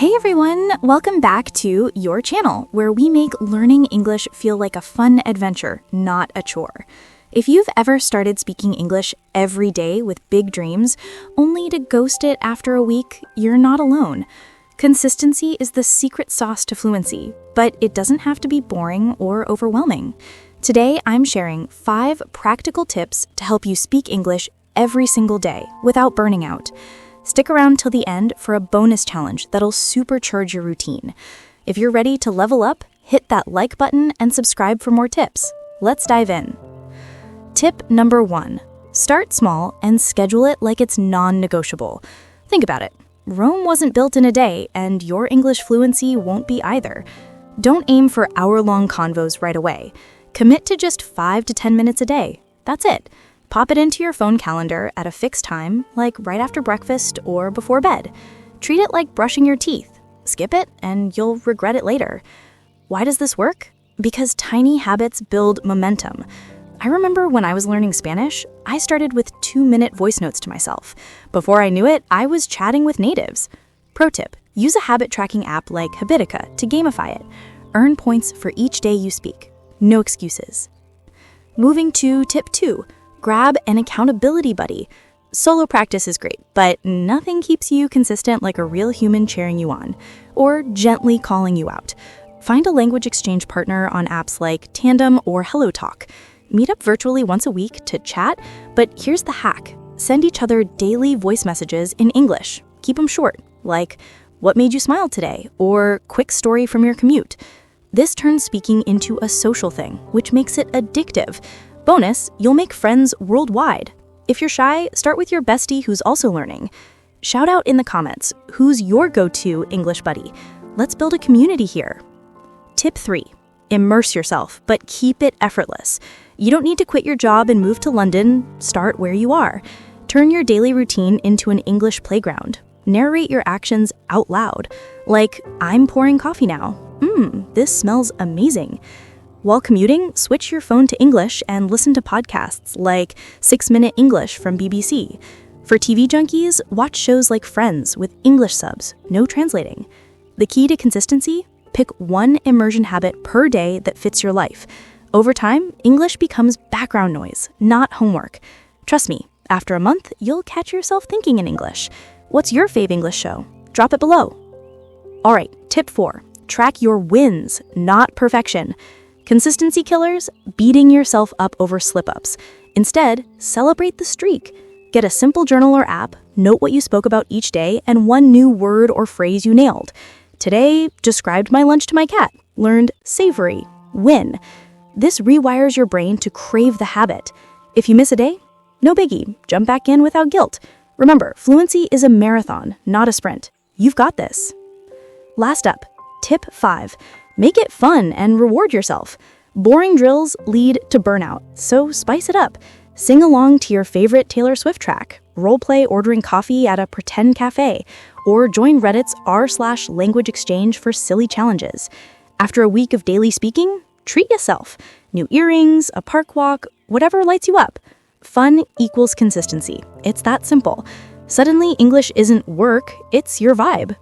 Hey everyone, welcome back to your channel, where we make learning English feel like a fun adventure, not a chore. If you've ever started speaking English every day with big dreams, only to ghost it after a week, you're not alone. Consistency is the secret sauce to fluency, but it doesn't have to be boring or overwhelming. Today, I'm sharing 5 practical tips to help you speak English every single day without burning out. Stick around till the end for a bonus challenge that'll supercharge your routine. If you're ready to level up, hit that like button and subscribe for more tips. Let's dive in. Tip number 1. Start small and schedule it like it's non-negotiable. Think about it. Rome wasn't built in a day, and your English fluency won't be either. Don't aim for hour-long convos right away. Commit to just 5 to 10 minutes a day. That's it. Pop it into your phone calendar at a fixed time, like right after breakfast or before bed. Treat it like brushing your teeth. Skip it, and you'll regret it later. Why does this work? Because tiny habits build momentum. I remember when I was learning Spanish, I started with 2-minute voice notes to myself. Before I knew it, I was chatting with natives. Pro tip, use a habit tracking app like Habitica to gamify it. Earn points for each day you speak. No excuses. Moving to tip 2. Grab an accountability buddy. Solo practice is great, but nothing keeps you consistent like a real human cheering you on, or gently calling you out. Find a language exchange partner on apps like Tandem or HelloTalk. Meet up virtually once a week to chat, but here's the hack. Send each other daily voice messages in English. Keep them short, like, "What made you smile today?" or "Quick story from your commute." This turns speaking into a social thing, which makes it addictive. Bonus, you'll make friends worldwide. If you're shy, start with your bestie who's also learning. Shout out in the comments, who's your go-to English buddy? Let's build a community here. Tip 3. Immerse yourself, but keep it effortless. You don't need to quit your job and move to London. Start where you are. Turn your daily routine into an English playground. Narrate your actions out loud, like, "I'm pouring coffee now. This smells amazing." While commuting, switch your phone to English and listen to podcasts like 6-Minute English from BBC. For TV junkies, watch shows like Friends with English subs, no translating. The key to consistency? Pick one immersion habit per day that fits your life. Over time, English becomes background noise, not homework. Trust me, after a month, you'll catch yourself thinking in English. What's your fave English show? Drop it below. All right, tip 4. Track your wins, not perfection. Consistency killers, beating yourself up over slip-ups. Instead, celebrate the streak. Get a simple journal or app, note what you spoke about each day, and one new word or phrase you nailed. Today, described my lunch to my cat. Learned savory. Win. This rewires your brain to crave the habit. If you miss a day, no biggie. Jump back in without guilt. Remember, fluency is a marathon, not a sprint. You've got this. Last up, tip 5. Make it fun and reward yourself. Boring drills lead to burnout, so spice it up. Sing along to your favorite Taylor Swift track, roleplay ordering coffee at a pretend cafe, or join Reddit's r/language exchange for silly challenges. After a week of daily speaking, treat yourself. New earrings, a park walk, whatever lights you up. Fun equals consistency. It's that simple. Suddenly, English isn't work, it's your vibe.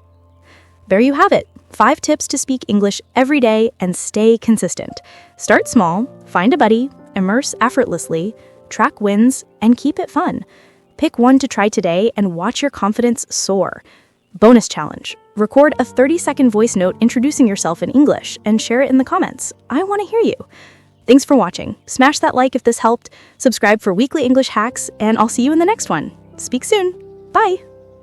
There you have it. 5 tips to speak English every day and stay consistent. Start small, find a buddy, immerse effortlessly, track wins, and keep it fun. Pick one to try today and watch your confidence soar. Bonus challenge. Record a 30-second voice note introducing yourself in English and share it in the comments. I want to hear you. Thanks for watching. Smash that like if this helped, subscribe for weekly English hacks, and I'll see you in the next one. Speak soon. Bye.